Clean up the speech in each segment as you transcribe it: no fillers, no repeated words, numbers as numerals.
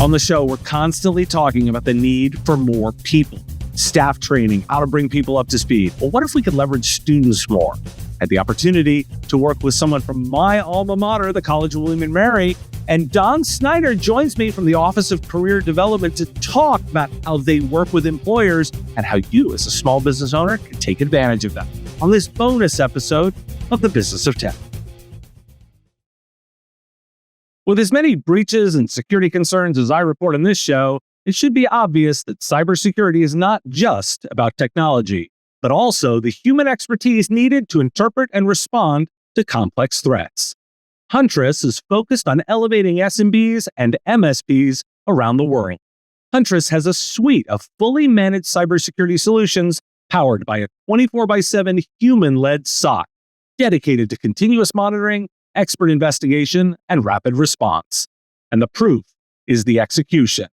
On the show, we're constantly talking about the need for more people, staff training, how to bring people up to speed. Well, what if we could leverage students more? I had the opportunity to work with someone from my alma mater, the College of William & Mary, and Don Snyder joins me from the Office of Career Development to talk about how they work with employers and how you, as a small business owner, can take advantage of that on this bonus episode of The Business of Tech. With as many breaches and security concerns as I report on this show, it should be obvious that cybersecurity is not just about technology, but also the human expertise needed to interpret and respond to complex threats. Huntress is focused on elevating SMBs and MSPs around the world. Huntress has a suite of fully managed cybersecurity solutions powered by a 24/7 human-led SOC, dedicated to continuous monitoring, expert investigation, and rapid response. And the proof is the execution.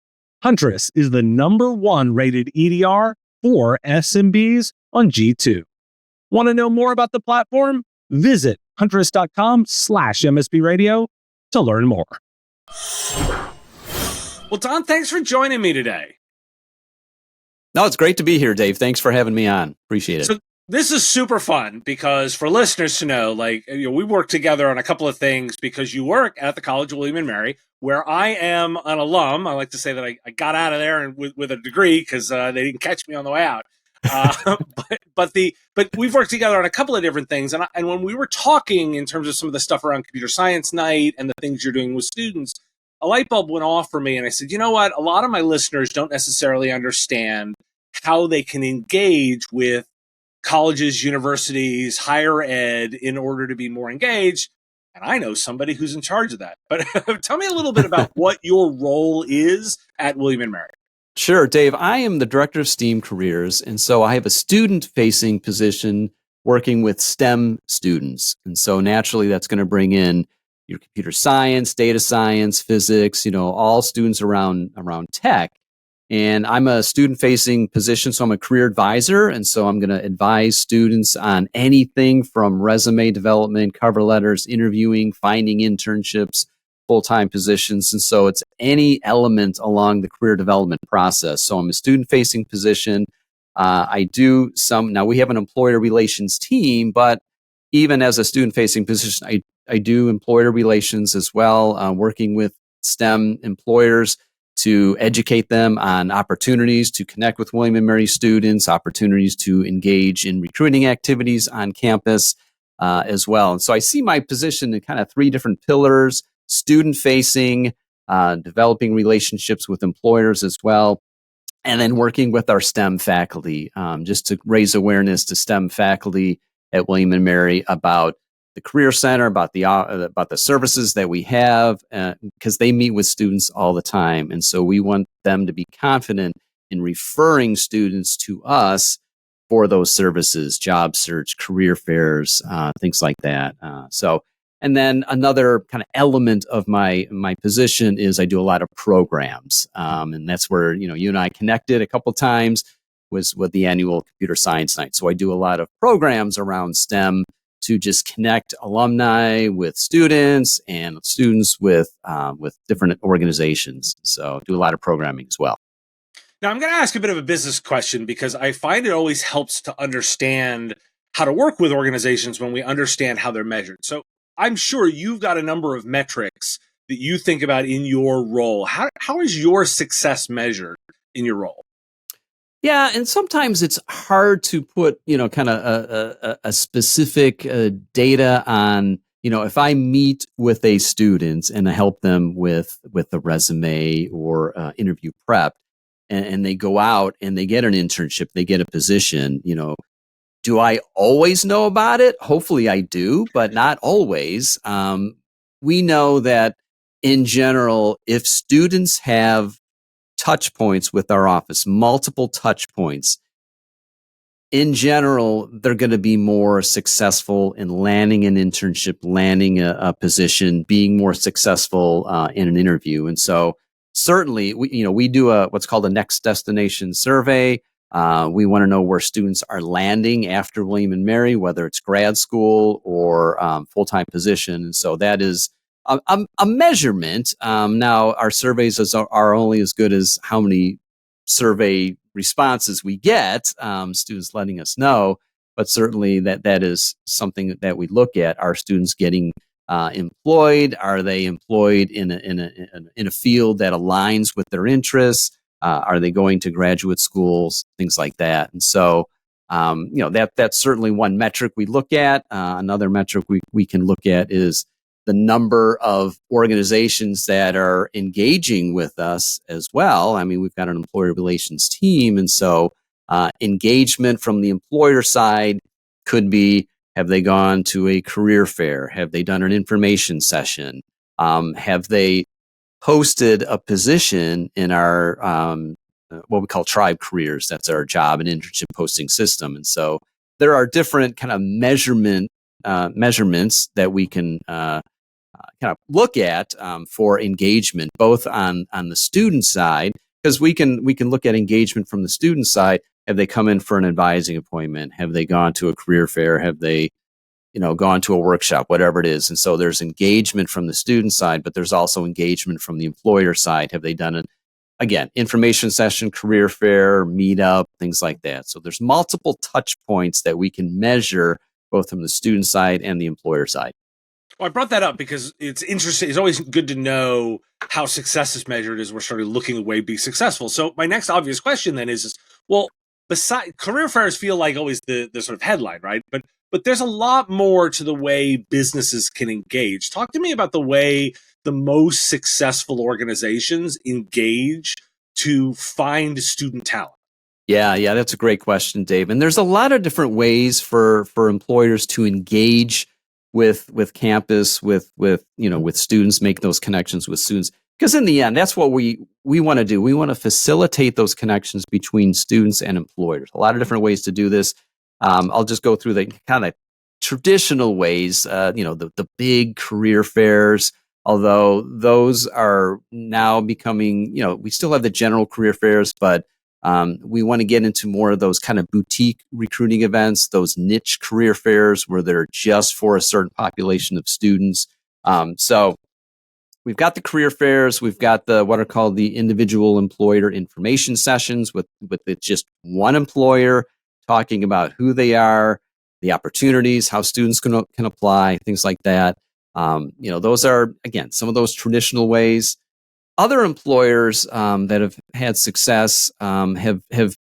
Huntress is the #1 rated EDR for SMBs on G2. Want to know more about the platform? Visit huntress.com/MSP radio to learn more. Well, Don, thanks for joining me today. No, it's great to be here, Dave. Thanks for having me on. Appreciate it. So this is super fun because for listeners to know, we work together on a couple of things because you work at the College of William & Mary, where I am an alum. I like to say that I got out of there with a degree because they didn't catch me on the way out. But we've worked together on a couple of different things. And when we were talking in terms of some of the stuff around computer science night and the things you're doing with students, a light bulb went off for me. And I said, you know what? A lot of my listeners don't necessarily understand how they can engage with colleges, universities, higher ed in order to be more engaged. And I know somebody who's in charge of that. But tell me a little bit about what your role is at William & Mary. Sure, Dave. I am the Director of STEAM Careers, and so I have a student-facing position working with STEM students. And so naturally, that's going to bring in your computer science, data science, physics, all students around tech. And I'm a student-facing position, so I'm a career advisor, and so I'm going to advise students on anything from resume development, cover letters, interviewing, finding internships, full-time positions. And so it's any element along the career development process. So I'm a student-facing position. I do some, now we have an employer relations team, but even as a student-facing position, I do employer relations as well, working with STEM employers to educate them on opportunities to connect with William & Mary students, opportunities to engage in recruiting activities on campus as well. And so I see my position in kind of 3 different pillars: student-facing, developing relationships with employers as well, and then working with our STEM faculty, just to raise awareness to STEM faculty at William & Mary about the Career Center, about the services that we have, because they meet with students all the time. And so we want them to be confident in referring students to us for those services, job search, career fairs, things like that. And then another kind of element of my position is I do a lot of programs. And that's where, you and I connected a couple times was with the annual computer science night. So I do a lot of programs around STEM to just connect alumni with students and students with different organizations. So do a lot of programming as well. Now, I'm going to ask a bit of a business question because I find it always helps to understand how to work with organizations when we understand how they're measured. So I'm sure you've got a number of metrics that you think about in your role. How is your success measured in your role? Yeah, and sometimes it's hard to put, kind of a specific data on, if I meet with a student and I help them with a resume or interview prep, and they go out and they get an internship, they get a position, do I always know about it? Hopefully I do, but not always. We know that in general, if students have touch points with our office, multiple touch points, in general, they're going to be more successful in landing an internship, landing a position, being more successful in an interview. And so certainly, we do what's called a next destination survey. We want to know where students are landing after William & Mary, whether it's grad school or full-time position. And so that is a measurement. Now, our surveys are only as good as how many survey responses we get, students letting us know, but certainly that is something that we look at. Are students getting employed? Are they employed in a field that aligns with their interests? Are they going to graduate schools? Things like that. And so, that's certainly one metric we look at. Another metric we can look at is the number of organizations that are engaging with us as well. I mean, we've got an employer relations team. And so engagement from the employer side could be, have they gone to a career fair? Have they done an information session? Have they posted a position in our what we call Tribe Careers? That's our job and internship posting system. And so there are different kind of measurements that we can kind of look at for engagement, both on the student side, because we can look at engagement from the student side. Have they come in for an advising appointment? Have they gone to a career fair? Have they gone to a workshop, whatever it is? And so there's engagement from the student side, but there's also engagement from the employer side. Have they done it? Again, information session, career fair, meetup, things like that. So there's multiple touch points that we can measure both from the student side and the employer side. Well, I brought that up because it's interesting. It's always good to know how success is measured as we're starting looking at way be successful. So my next obvious question then is well, besides career fairs feel like always the sort of headline, right? But there's a lot more to the way businesses can engage. Talk to me about the way the most successful organizations engage to find student talent. Yeah, that's a great question, Dave. And there's a lot of different ways for employers to engage with campus, with students, make those connections with students. Because in the end, that's what we want to do. We want to facilitate those connections between students and employers. A lot of different ways to do this. I'll just go through the kind of traditional ways, the big career fairs, although those are now becoming, we still have the general career fairs, but we want to get into more of those kind of boutique recruiting events, those niche career fairs where they're just for a certain population of students. So we've got the career fairs. We've got what are called the individual employer information sessions with just one employer talking about who they are, the opportunities, how students can apply, things like that. Those are, again, some of those traditional ways. Other employers that have had success have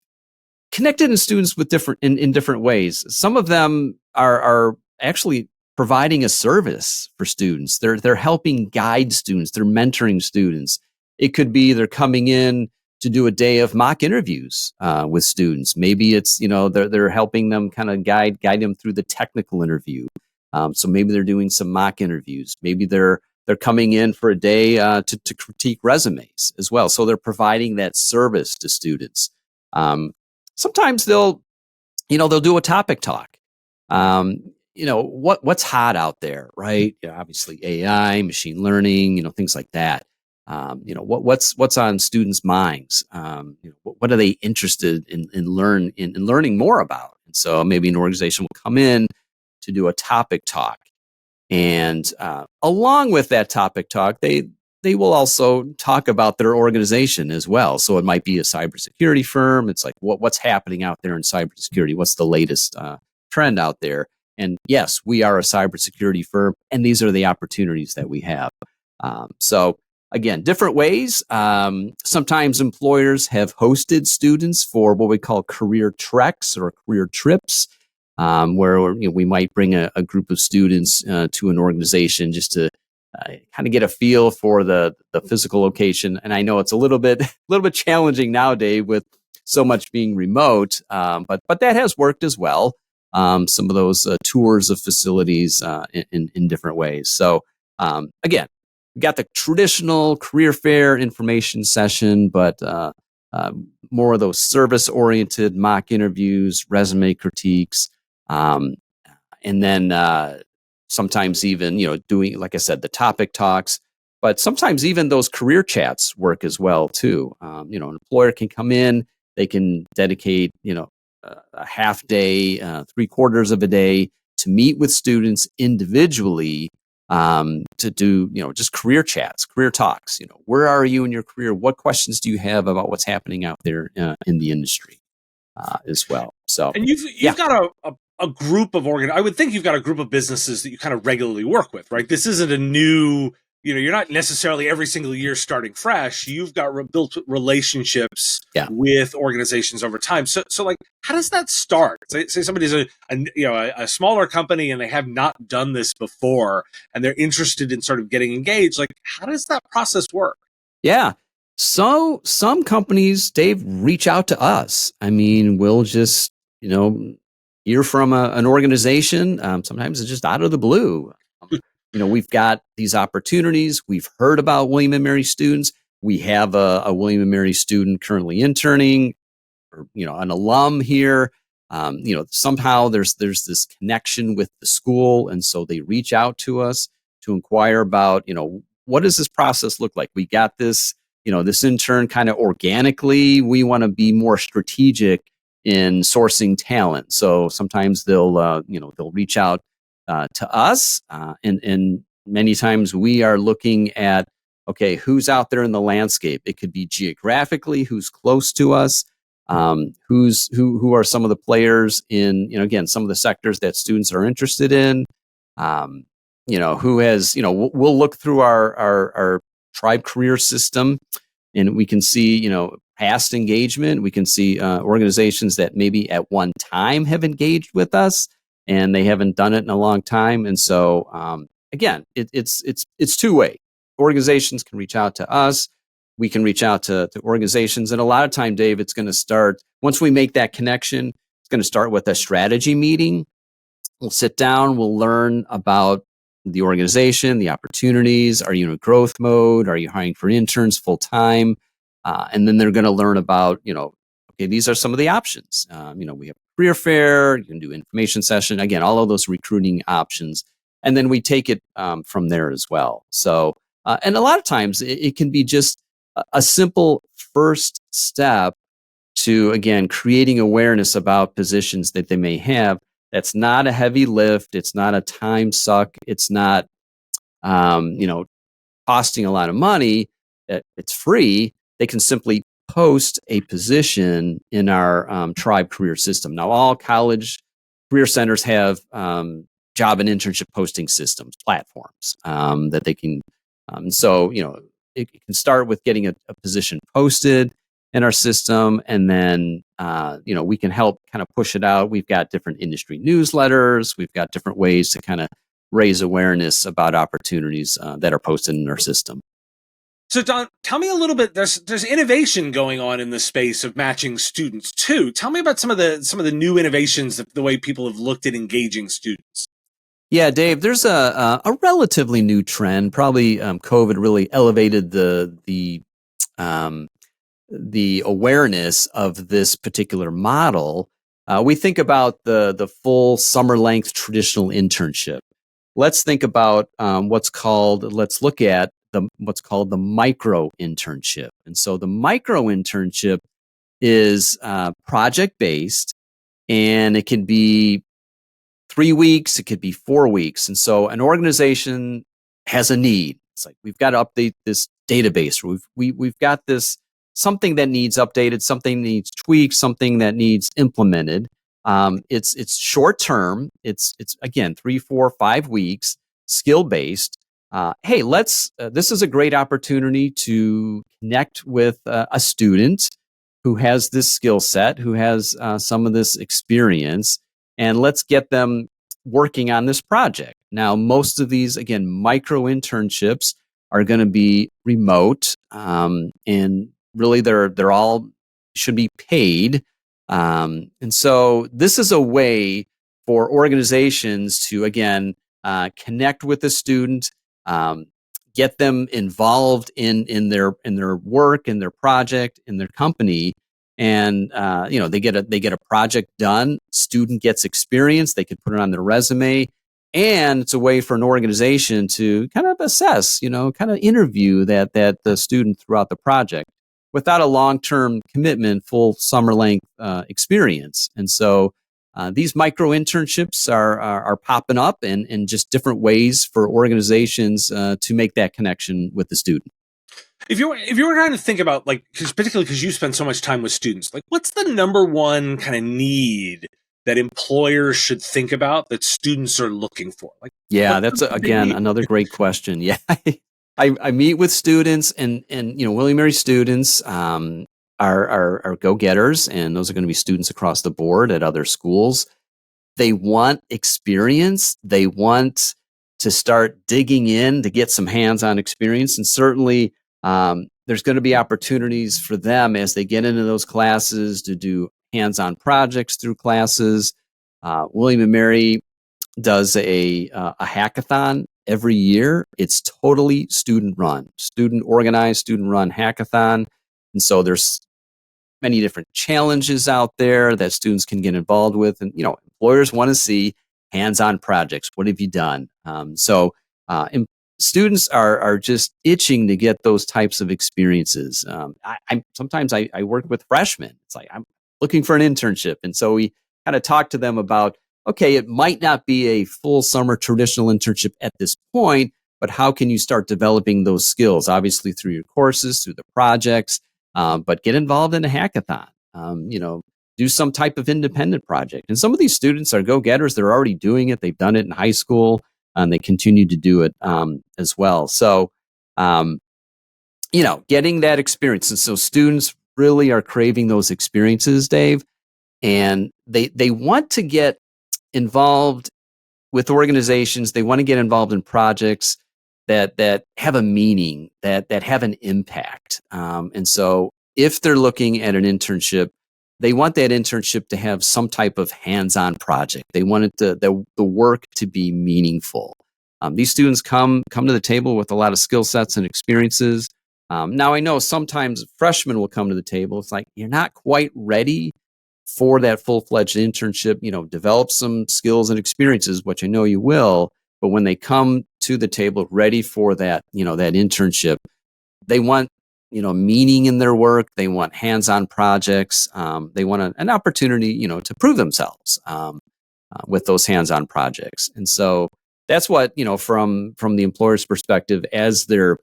connected in students with in different ways. Some of them are actually providing a service for students. They're helping guide students. They're mentoring students. It could be they're coming in to do a day of mock interviews with students. Maybe it's they're helping them kind of guide them through the technical interview. So maybe they're doing some mock interviews. Maybe they're coming in for a day to critique resumes as well. So they're providing that service to students. Sometimes they'll do a topic talk. What's hot out there, right? Obviously AI, machine learning, things like that. What's on students' minds? What are they interested in learning more about? And so maybe an organization will come in to do a topic talk. And along with that topic talk, they will also talk about their organization as well. So it might be a cybersecurity firm. It's like, what's happening out there in cybersecurity? What's the latest trend out there? And yes, we are a cybersecurity firm, and these are the opportunities that we have. So again, different ways. Sometimes employers have hosted students for what we call career treks or career trips. Where we might bring a group of students to an organization just to kind of get a feel for the physical location. And I know it's a little bit challenging nowadays with so much being remote, but that has worked as well. Some of those tours of facilities in different ways. So again, we got the traditional career fair information session, but more of those service-oriented mock interviews, resume critiques. And then sometimes even, doing, like I said, the topic talks, but sometimes even those career chats work as well too. An employer can come in, they can dedicate, a half day, 3/4 of a day to meet with students individually to do, just career chats, career talks. Where are you in your career? What questions do you have about what's happening out there in the industry as well? So, And you've yeah. got a group of I would think you've got a group of businesses that you kind of regularly work with, right? This isn't a new, you're not necessarily every single year starting fresh. You've got built relationships with organizations over time. So like, how does that start? Say somebody's a smaller company and they have not done this before and they're interested in sort of getting engaged. Like, how does that process work? Yeah. So some companies, Dave, reach out to us. I mean, we'll just, hear from an organization. Sometimes it's just out of the blue. We've got these opportunities. We've heard about William and Mary students. We have a William and Mary student currently interning, or an alum here. Somehow there's this connection with the school, and so they reach out to us to inquire about, what does this process look like? We got this, this intern kind of organically. We want to be more strategic in sourcing talent. So sometimes they'll reach out to us, and many times we are looking at, okay, who's out there in the landscape? It could be geographically, who's close to us, who are some of the players in, again, some of the sectors that students are interested in. Who has, we'll look through our tribe career system, and we can see, past engagement. We can see organizations that maybe at one time have engaged with us and they haven't done it in a long time. And so, again, it's two-way. Organizations can reach out to us. We can reach out to organizations. And a lot of time, Dave, it's going to start, once we make that connection, it's going to start with a strategy meeting. We'll sit down, we'll learn about the organization, the opportunities. Are you in a growth mode? Are you hiring for interns full time? And then they're going to learn about, okay, these are some of the options. We have a career fair, you can do information session. Again, all of those recruiting options. And then we take it from there as well. So, and a lot of times it can be just a simple first step to, again, creating awareness about positions that they may have. That's not a heavy lift. It's not a time suck. It's not, costing a lot of money. It's free. They can simply post a position in our tribe career system. Now, all college career centers have job and internship posting systems, platforms that they can. It can start with getting a position posted in our system, and then we can help kind of push it out. We've got different industry newsletters. We've got different ways to kind of raise awareness about opportunities that are posted in our system. So, Don, tell me a little bit. There's innovation going on in the space of matching students too. Tell me about some of the new innovations, the way people have looked at engaging students. Yeah, Dave, there's a relatively new trend. Probably COVID really elevated the awareness of this particular model. We think about the full summer length traditional internship. Let's think about let's look at what's called the micro-internship. And so the micro-internship is project based, and it can be 3 weeks, it could be 4 weeks. And so an organization has a need. It's like, we've got to update this database. We've got this something that needs updated, something needs tweaked, something that needs implemented. It's short term. It's again 3, 4, 5 weeks, skill based. Hey, this is a great opportunity to connect with a student who has this skill set, who has some of this experience, and let's get them working on this project. Now, most of these, again, micro internships are going to be remote, and really they're all should be paid. And so this is a way for organizations to, again, connect with the student, get them involved in their work, in their project, in their company. And they get a project done. Student gets experience. They can put it on their resume, and it's a way for an organization to kind of assess, kind of interview that the student throughout the project without a long-term commitment, full summer length experience. And so these micro-internships are popping up, and just different ways for organizations to make that connection with the student. If you were trying to think about, like, particularly because you spend so much time with students, like, what's the number one kind of need that employers should think about that students are looking for? Like, yeah, that's again another great question. Yeah, I meet with students, and William & Mary students are go-getters, and those are going to be students across the board at other schools. They want experience. They want to start digging in to get some hands-on experience, and certainly there's going to be opportunities for them as they get into those classes to do hands-on projects through classes. William & Mary does a hackathon every year. It's totally student run, student organized, student run hackathon. And so there's many different challenges out there that students can get involved with. And, employers want to see hands-on projects. What have you done? Students are just itching to get those types of experiences. Sometimes I work with freshmen. It's like, I'm looking for an internship. And so we kind of talk to them about, okay, it might not be a full summer traditional internship at this point, but how can you start developing those skills? Obviously through your courses, through the projects, but get involved in a hackathon, do some type of independent project. And some of these students are go-getters. They're already doing it. They've done it in high school, and they continue to do it as well. So, getting that experience. And so students really are craving those experiences, Dave, and they want to get involved with organizations. They want to get involved in projects that have a meaning, that have an impact. And so if they're looking at an internship, they want that internship to have some type of hands-on project. They want the work to be meaningful. These students come to the table with a lot of skill sets and experiences. Now I know sometimes freshmen will come to the table. It's like, you're not quite ready for that full-fledged internship, develop some skills and experiences, which I know you will. But when they come to the table ready for that, that internship, they want, meaning in their work. They want hands-on projects. They want an opportunity, to prove themselves with those hands-on projects. And so that's what, from the employer's perspective, as they're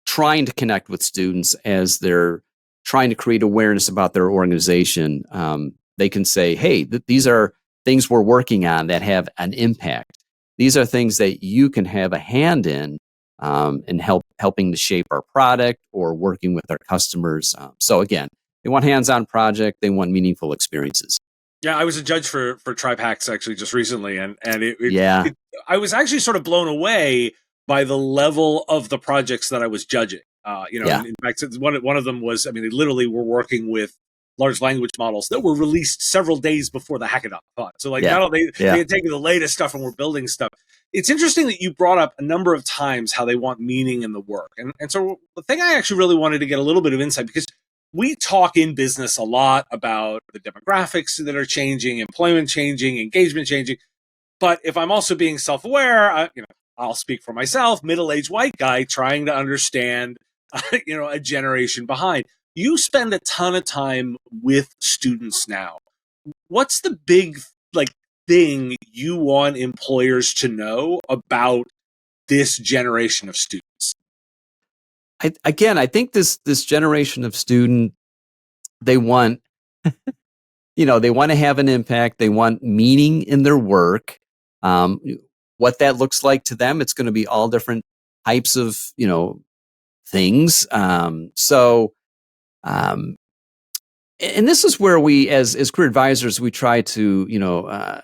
trying to connect with students, as they're trying to create awareness about their organization, they can say, hey, these are things we're working on that have an impact. These are things that you can have a hand in helping to shape our product or working with our customers. So again, they want hands-on project. They want meaningful experiences. Yeah, I was a judge for Tribe Hacks actually just recently, and I was actually sort of blown away by the level of the projects that I was judging. In fact, one of them was, they literally were working with large language models that were released several days before the hackathon. So they had taken the latest stuff and were building stuff. It's interesting that you brought up a number of times how they want meaning in the work. And so the thing I actually really wanted to get a little bit of insight, because we talk in business a lot about the demographics that are changing, employment changing, engagement changing. But if I'm also being self-aware, I'll speak for myself, middle-aged white guy trying to understand, a generation behind. You spend a ton of time with students now. What's the big thing you want employers to know about this generation of students? I think this generation of student, they want, they want to have an impact. They want meaning in their work. What that looks like to them, it's going to be all different types of, things. And this is where we, as career advisors, we try to,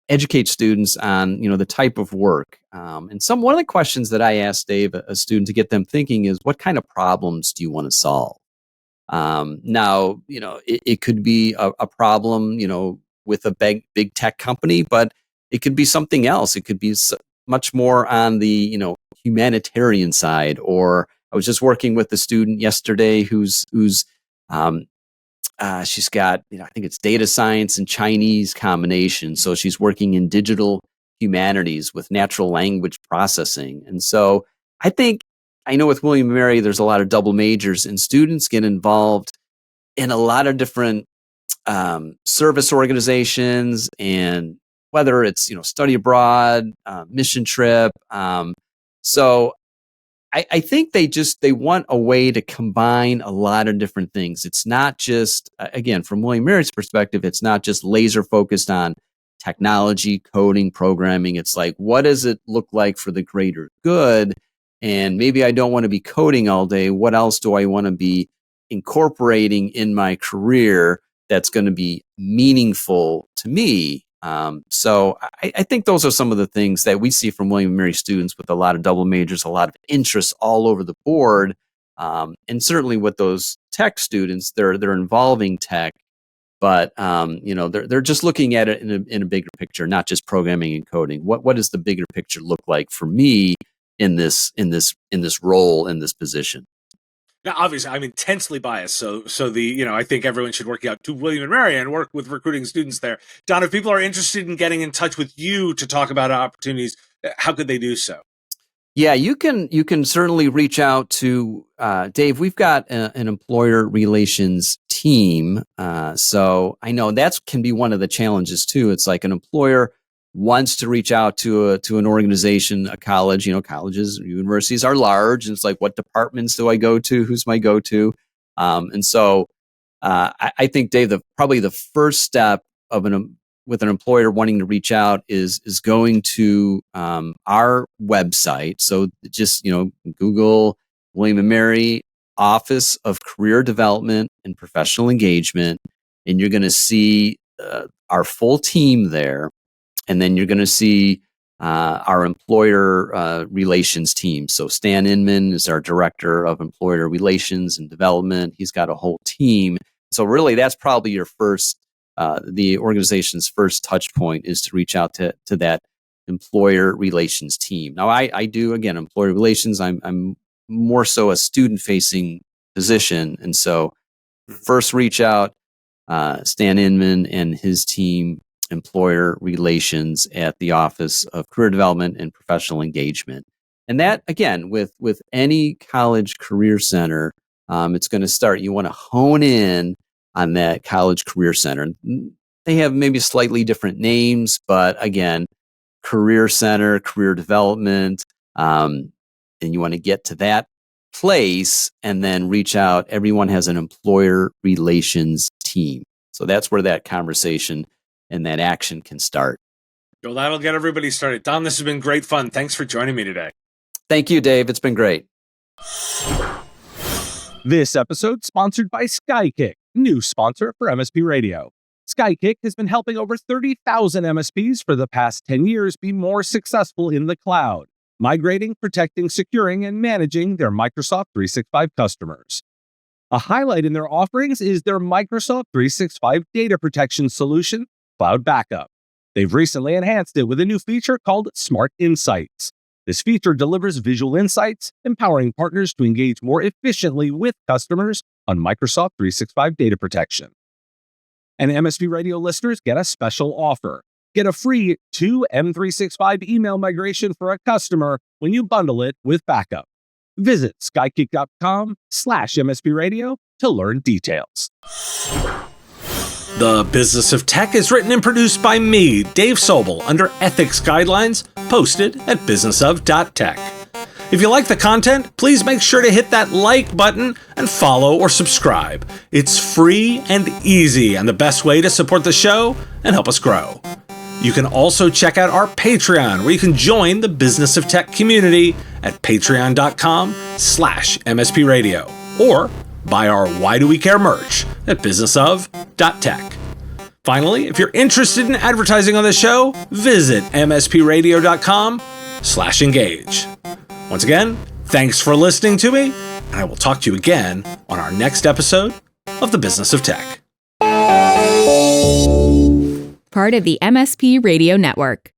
educate students on, the type of work. And one of the questions that I asked Dave, a student, to get them thinking is, what kind of problems do you want to solve? Now, it could be a problem, with a big tech company, but it could be something else. It could be much more on the, humanitarian side. Or I was just working with a student yesterday who's she's got, I think it's data science and Chinese combination. So she's working in digital humanities with natural language processing. And so I know with William & Mary, there's a lot of double majors, and students get involved in a lot of different service organizations, and whether it's study abroad, mission trip. So I think they want a way to combine a lot of different things. It's not just, again, from William & Mary's perspective, it's not just laser focused on technology, coding, programming. It's like, what does it look like for the greater good? And maybe I don't want to be coding all day. What else do I want to be incorporating in my career that's going to be meaningful to me? So I think those are some of the things that we see from William & Mary students with a lot of double majors, a lot of interests all over the board. And certainly with those tech students, they're involving tech, but they're just looking at it in a bigger picture, not just programming and coding. What does the bigger picture look like for me in this role, in this position? Now, obviously, I'm intensely biased, so I think everyone should work out to William & Mary and work with recruiting students there. Don, if people are interested in getting in touch with you to talk about opportunities, how could they do so? Yeah, you can certainly reach out to Dave. We've got an employer relations team, so I know that can be one of the challenges too. It's like an employer wants to reach out to an organization, a college. Colleges, universities are large, and it's like, what departments do I go to? Who's my go-to? And so I think, Dave, probably the first step with an employer wanting to reach out is going to our website. So just Google William & Mary Office of Career Development and Professional Engagement, and you're going to see our full team there. And then you're going to see our employer relations team. So Stan Inman is our director of employer relations and development. He's got a whole team. So really, that's probably your the organization's first touch point, is to reach out to that employer relations team. Now, I do, again, employer relations. I'm more so a student-facing position. And so first reach out, Stan Inman and his team, employer relations at the Office of Career Development and Professional Engagement. And that, again, with any college career center, it's going to start. You want to hone in on that college career center. They have maybe slightly different names, but again, career center, career development, and you want to get to that place and then reach out. Everyone has an employer relations team. So that's where that conversation and that action can start. Well, that'll get everybody started. Don, this has been great fun. Thanks for joining me today. Thank you, Dave. It's been great. This episode sponsored by Skykick, new sponsor for MSP Radio. Skykick has been helping over 30,000 MSPs for the past 10 years be more successful in the cloud, migrating, protecting, securing, and managing their Microsoft 365 customers. A highlight in their offerings is their Microsoft 365 data protection solution, Cloud Backup. They've recently enhanced it with a new feature called Smart Insights. This feature delivers visual insights, empowering partners to engage more efficiently with customers on Microsoft 365 data protection. And MSP Radio listeners get a special offer. Get a free 2 M365 email migration for a customer when you bundle it with backup. Visit skykick.com/MSP Radio to learn details. The Business of Tech is written and produced by me, Dave Sobel, under ethics guidelines posted at businessof.tech. If you like the content, please make sure to hit that like button and follow or subscribe. It's free and easy and the best way to support the show and help us grow. You can also check out our Patreon, where you can join the Business of Tech community at patreon.com/MSP Radio, or buy our Why Do We Care merch at businessof.tech. Finally, if you're interested in advertising on the show, visit mspradio.com/engage. Once again, thanks for listening to me, and I will talk to you again on our next episode of The Business of Tech. Part of the MSP Radio Network.